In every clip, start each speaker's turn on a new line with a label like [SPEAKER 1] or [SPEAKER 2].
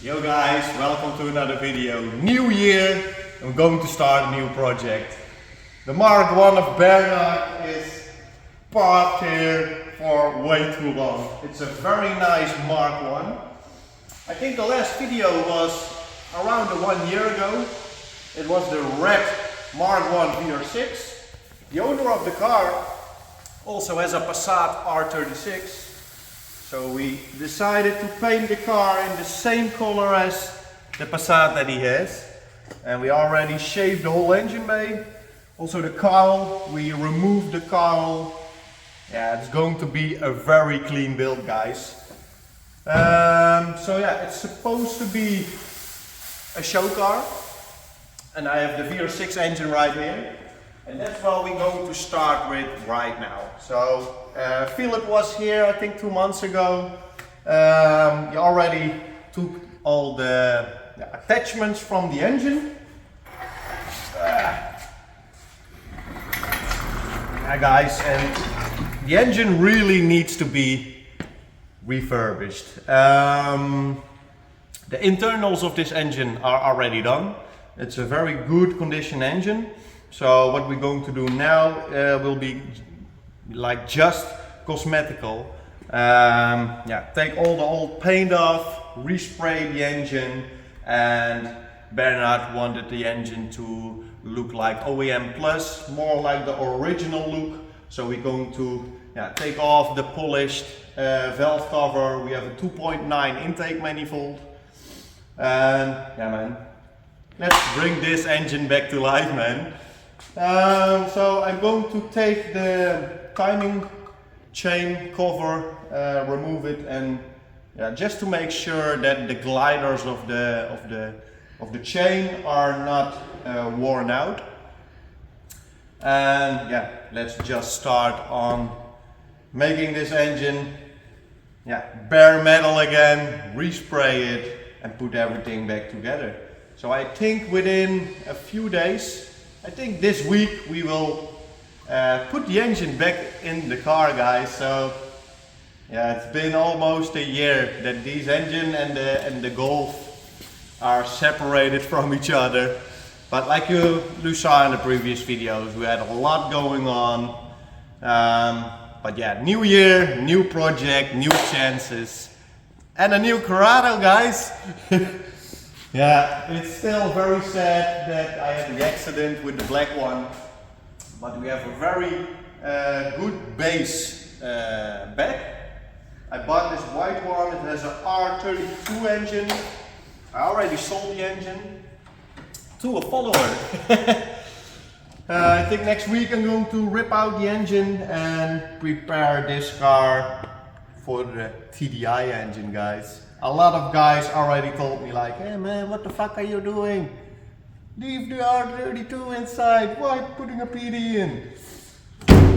[SPEAKER 1] Yo guys, welcome to another video. New year, I'm going to start a new project. The Mark 1 of Bernard is parked here for way too long. It's a very nice Mark 1. I think the last video was around 1 year ago. It was the red Mark 1 VR6. The owner of the car also has a Passat R36. So we decided to paint the car in the same color as the Passat that he has. And we already shaved the whole engine bay. Also the cowl, we removed the cowl. Yeah, it's going to be a very clean build, guys. So yeah, it's supposed to be a Showcar. And I have the VR6 engine right here. And that's what we're going to start with right now. So Philip was here, I think 2 months ago. He already took all the attachments from the engine. Yeah, guys, and the engine really needs to be refurbished. The internals of this engine are already done. It's a very good condition engine. So what we're going to do now will be like just cosmetical. Yeah, take all the old paint off, respray the engine, and Bernard wanted the engine to look like OEM Plus, more like the original look. So we're going to take off the polished valve cover. We have a 2.9 intake manifold. And yeah, man, let's bring this engine back to life, man. So I'm going to take the timing chain cover, remove it, and just to make sure that the gliders of the chain are not worn out. And yeah, let's just start on making this engine bare metal again, respray it, and put everything back together. So I think within a few days, I think this week we will put the engine back in the car, guys. So yeah, it's been almost a year that this engine and the Golf are separated from each other. But like you saw in the previous videos, we had a lot going on. But yeah, new year, new project, new chances, and a new Corrado, guys. Yeah, it's still very sad that I had the accident with the black one, but we have a very good base back. I bought this white one. It has an R32 engine. I already sold the engine to a follower. I think next week I'm going to rip out the engine and prepare this car for the TDI engine, guys. A lot of guys already told me like, hey man, what the fuck are you doing? Leave the R32 inside, why putting a PD in?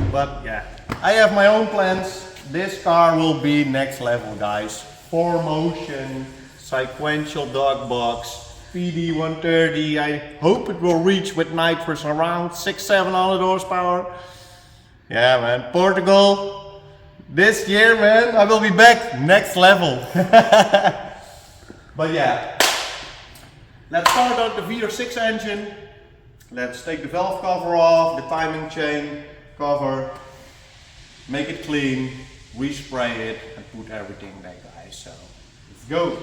[SPEAKER 1] But yeah, I have my own plans. This car will be next level, guys. 4Motion, sequential dog box, PD 130. I hope it will reach with nitrous around 600-700 horsepower. Yeah man, Portugal. This year, man, I will be back next level. But yeah, let's start out the VR6 engine. Let's take the valve cover off, the timing chain cover, make it clean, respray it, and put everything back, guys. So let's go.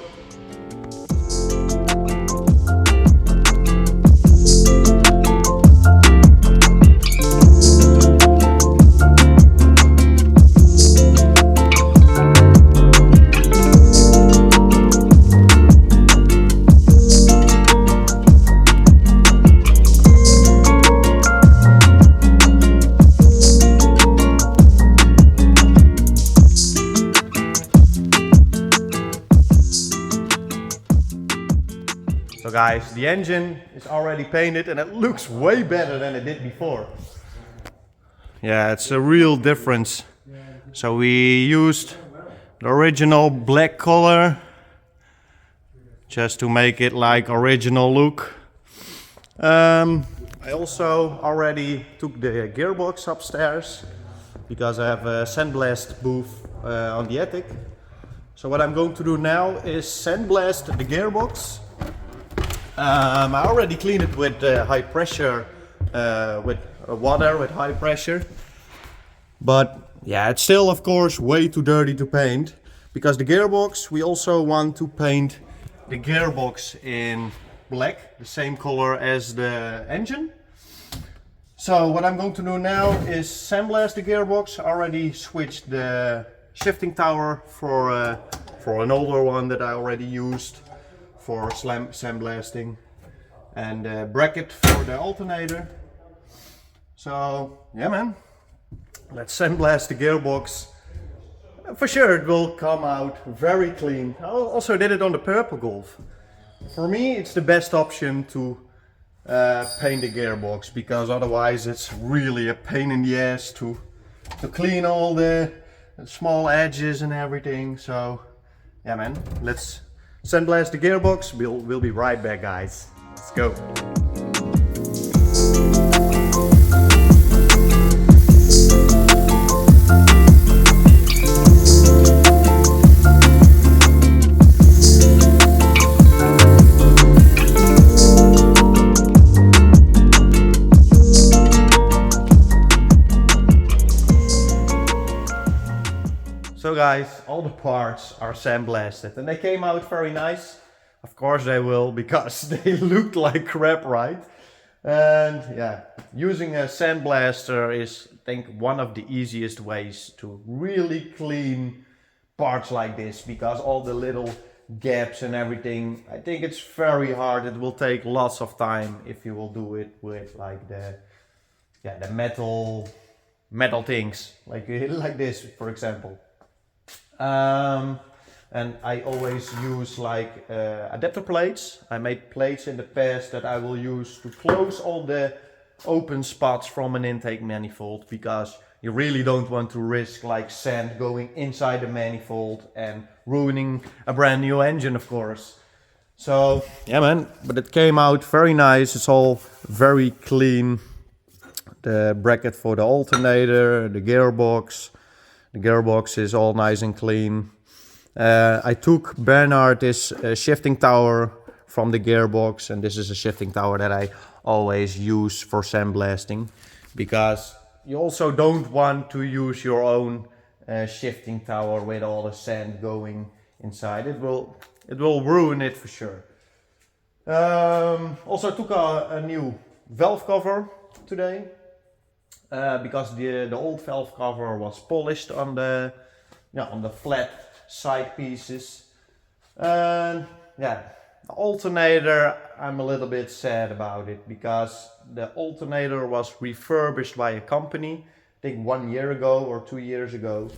[SPEAKER 1] So guys, the engine is already painted and it looks way better than it did before. Yeah, it's a real difference. So we used the original black color just to make it like original look. I also already took the gearbox upstairs because I have a Sandblast booth on the attic. So what I'm going to do now is sandblast the gearbox. I already cleaned it with high pressure, with water with high pressure. But yeah, it's still of course way too dirty to paint. Because the gearbox, we also want to paint the gearbox in black, the same color as the engine. So what I'm going to do now is sandblast the gearbox. I already switched the shifting tower for an older one that I already used for sandblasting, and the bracket for the alternator. So yeah man, let's sandblast the gearbox. For sure it will come out very clean. I also did it on the purple Golf. For me it's the best option to paint the gearbox, because otherwise it's really a pain in the ass to clean all the small edges and everything. So yeah man, let's sandblast the gearbox. We'll be right back guys. Let's go. So guys, all the parts are sandblasted and they came out very nice. Of course they will, because they look like crap, right? And yeah, using a sandblaster is, I think, one of the easiest ways to really clean parts like this, because all the little gaps and everything, I think it's very hard. It will take lots of time if you will do it with like the metal things, like this for example. And I always use like adapter plates. I made plates in the past that I will use to close all the open spots from an intake manifold, because you really don't want to risk like sand going inside the manifold and ruining a brand new engine, of course. So yeah man, but it came out very nice. It's all very clean. The bracket for the alternator, the gearbox. The gearbox is all nice and clean. I took Bernard this shifting tower from the gearbox, and this is a shifting tower that I always use for sandblasting, because you also don't want to use your own shifting tower with all the sand going inside. It will ruin it for sure. Also took a new valve cover today. Because the old valve cover was polished on the flat side pieces. And yeah, the alternator, I'm a little bit sad about it, because the alternator was refurbished by a company, I think 1 year ago or 2 years ago.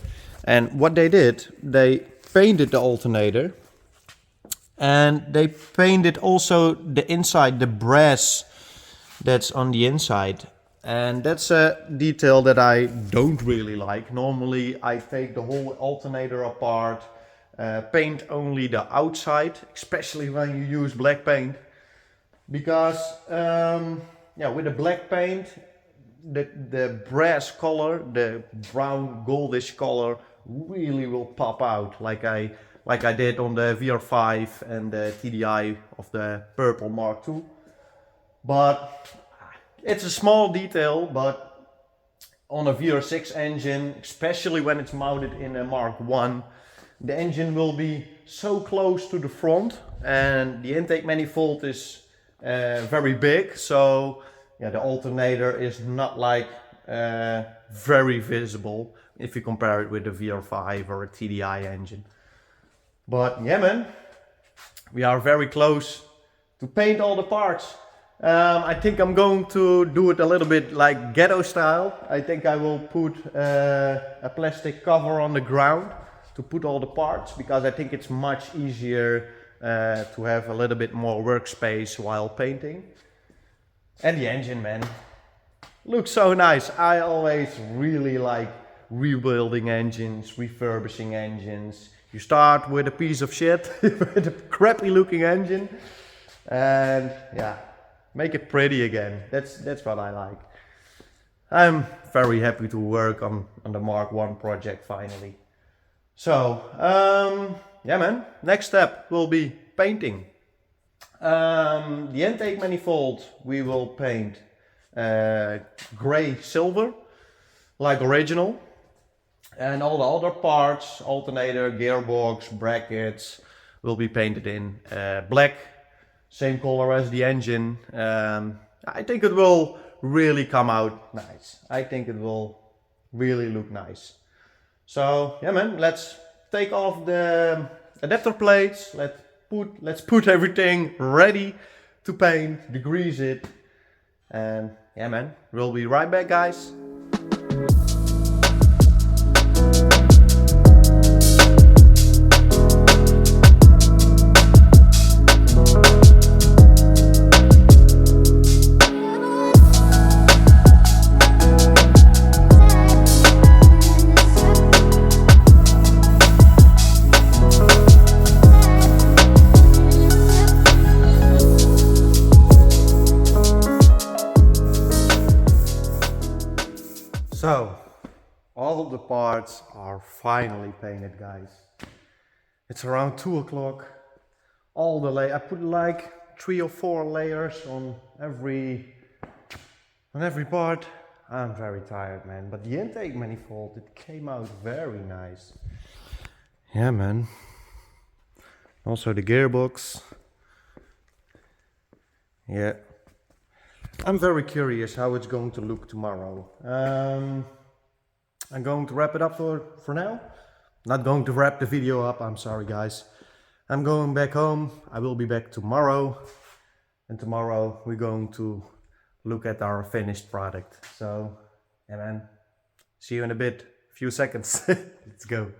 [SPEAKER 1] And what they did, they painted the alternator, and they painted also the inside, the brass that's on the inside. And that's a detail that I don't really like. Normally I take the whole alternator apart, paint only the outside, especially when you use black paint. Because with the black paint, the brass color, the brown goldish color, really will pop out, like I did on the VR5 and the TDI of the purple Mark II. But it's a small detail, but on a VR6 engine, especially when it's mounted in a Mark I, the engine will be so close to the front, and the intake manifold is very big, so yeah, the alternator is not like very visible if you compare it with a VR5 or a TDI engine. But yeah man, we are very close to paint all the parts. I think I'm going to do it a little bit like ghetto style. I think I will put a plastic cover on the ground to put all the parts, because I think it's much easier to have a little bit more workspace while painting. And the engine, man, looks so nice. I always really like rebuilding engines, refurbishing engines. You start with a piece of shit, with a crappy looking engine, and yeah, make it pretty again. That's what I like. I'm very happy to work on the Mark I project finally. So yeah man, next step will be painting. The intake manifold we will paint gray silver, like original. And all the other parts, alternator, gearbox, brackets, will be painted in black, same color as the engine. I think it will really come out nice. I think it will really look nice. So yeah man, let's take off the adapter plates. Let's put everything ready to paint, degrease it, and yeah man, we'll be right back, guys. So, all the parts are finally painted, guys. It's around 2 o'clock. I put like 3 or 4 layers on every part. I'm very tired, man. But the intake manifold, it came out very nice. Yeah, man. Also the gearbox. Yeah. I'm very curious how it's going to look tomorrow. I'm going to wrap it up for now. Not going to wrap the video up, I'm sorry guys. I'm going back home. I will be back tomorrow. And tomorrow we're going to look at our finished product. So, yeah man, see you in a bit, a few seconds. Let's go.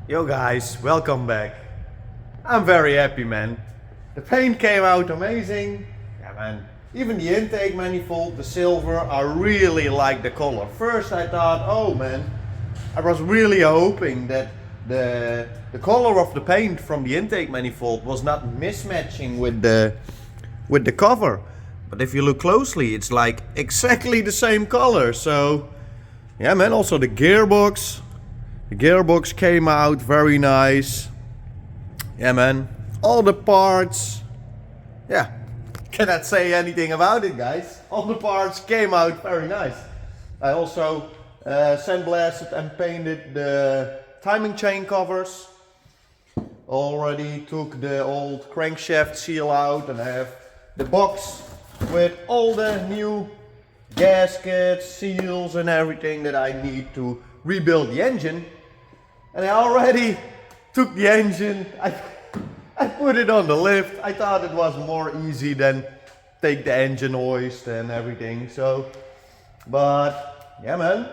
[SPEAKER 1] Yo guys, welcome back. I'm very happy, man. The paint came out amazing. Yeah man, even the intake manifold, the silver, I really like the color. First I thought, oh man, I was really hoping that the color of the paint from the intake manifold was not mismatching with the cover. But if you look closely, it's like exactly the same color. So yeah man, also the gearbox. The gearbox came out very nice. Yeah man, all the parts. Yeah, cannot say anything about it guys. All the parts came out very nice. I also sandblasted and painted the timing chain covers. Already took the old crankshaft seal out and I have the box with all the new gaskets, seals and everything that I need to rebuild the engine. And I already took the engine, I put it on the lift. I thought it was more easy than take the engine hoist and everything. So, but yeah man,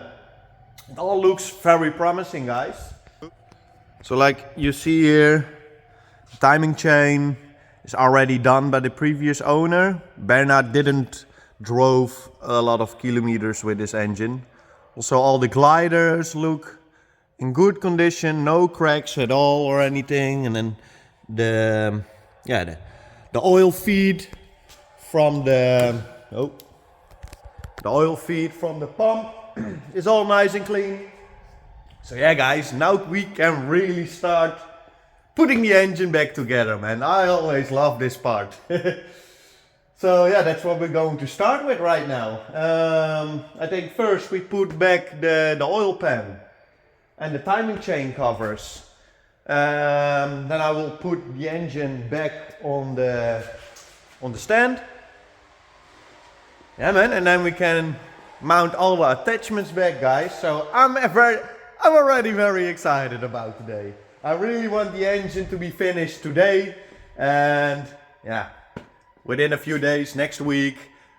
[SPEAKER 1] it all looks very promising guys. So like you see here, the timing chain is already done by the previous owner. Bernard didn't drove a lot of kilometers with this engine. Also all the gliders look in good condition, no cracks at all or anything. And then the oil feed from the oil feed from the pump is all nice and clean. So yeah guys, now we can really start putting the engine back together, man. I always love this part. So yeah, that's what we're going to start with right now. I think first we put back the oil pan and the timing chain covers. Then I will put the engine back on the stand. Yeah man, and then we can mount all the attachments back guys. So I'm already very excited about today. I really want the engine to be finished today. And yeah, within a few days, next week,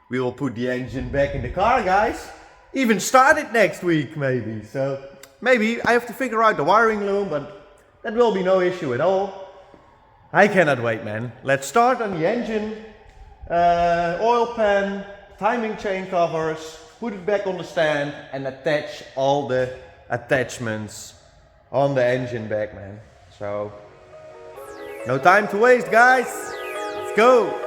[SPEAKER 1] we will put the engine back in the car guys. Even start it next week maybe. So maybe I have to figure out the wiring loom, but that will be no issue at all. I cannot wait, man. Let's start on the engine. Oil pan, timing chain covers, put it back on the stand and attach all the attachments on the engine back, man. So, no time to waste, guys. Let's go.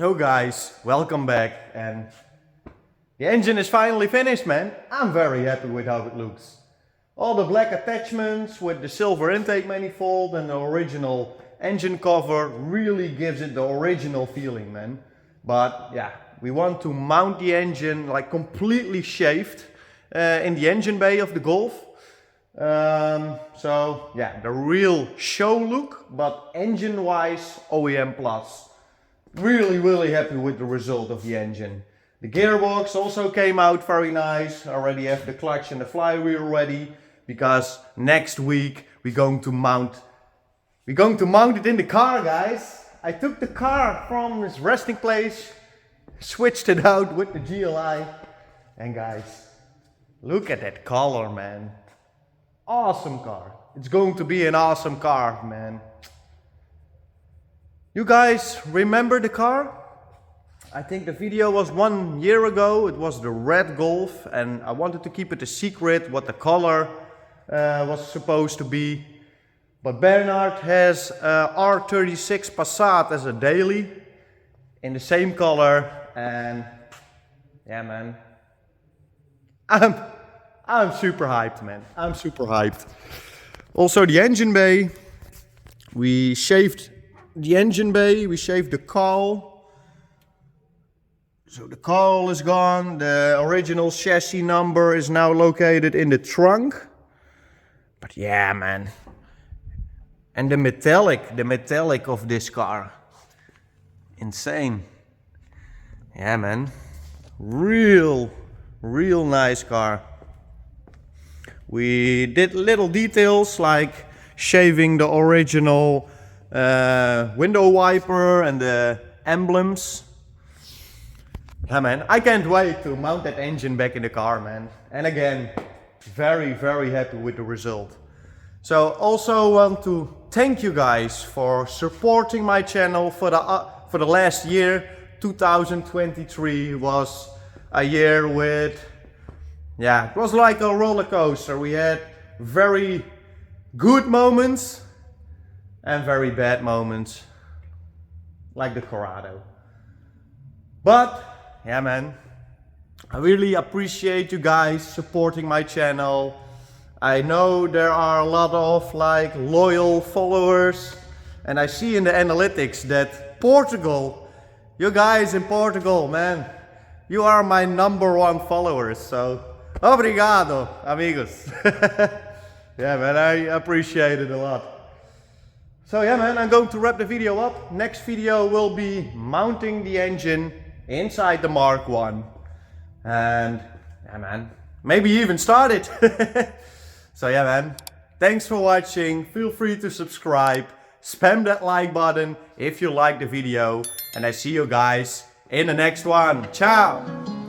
[SPEAKER 1] Yo guys, welcome back, and the engine is finally finished, man. I'm very happy with how it looks. All the black attachments with the silver intake manifold and the original engine cover really gives it the original feeling, man. But yeah, we want to mount the engine like completely shaved in the engine bay of the Golf. So yeah, the real show look, but engine wise OEM plus. Really happy with the result of the engine. The gearbox also came out very nice. I already have the clutch and the flywheel ready, because next week we're going to mount it in the car, guys. I took the car from its resting place, switched it out with the GLI, and guys, look at that color, man. Awesome car. It's going to be an awesome car, man. You guys remember the car? I think the video was 1 year ago. It was the red Golf, and I wanted to keep it a secret what the color was supposed to be. But Bernard has R36 Passat as a daily in the same color, and yeah, man, I'm super hyped, man. I'm super hyped. Also the engine bay, we shaved the engine bay, we shaved the cowl. So the cowl is gone, the original chassis number is now located in the trunk. But yeah, man. And the metallic of this car. Insane. Yeah, man. Real nice car. We did little details like shaving the original window wiper and the emblems. Yeah, man. I can't wait to mount that engine back in the car, man. And again, very happy with the result. So also want to thank you guys for supporting my channel for the last year. 2023 was a year with, yeah, it was like a roller coaster. We had very good moments and very bad moments, like the Corrado. But yeah, man, I really appreciate you guys supporting my channel. I know there are a lot of like loyal followers, and I see in the analytics that Portugal, you guys in Portugal, man, you are my #1 followers. So obrigado, amigos. Yeah, man, I appreciate it a lot. So yeah, man, I'm going to wrap the video up. Next video will be mounting the engine inside the Mark 1. And yeah, man, maybe even start it. So yeah, man, thanks for watching. Feel free to subscribe, spam that like button if you like the video, and I see you guys in the next one. Ciao.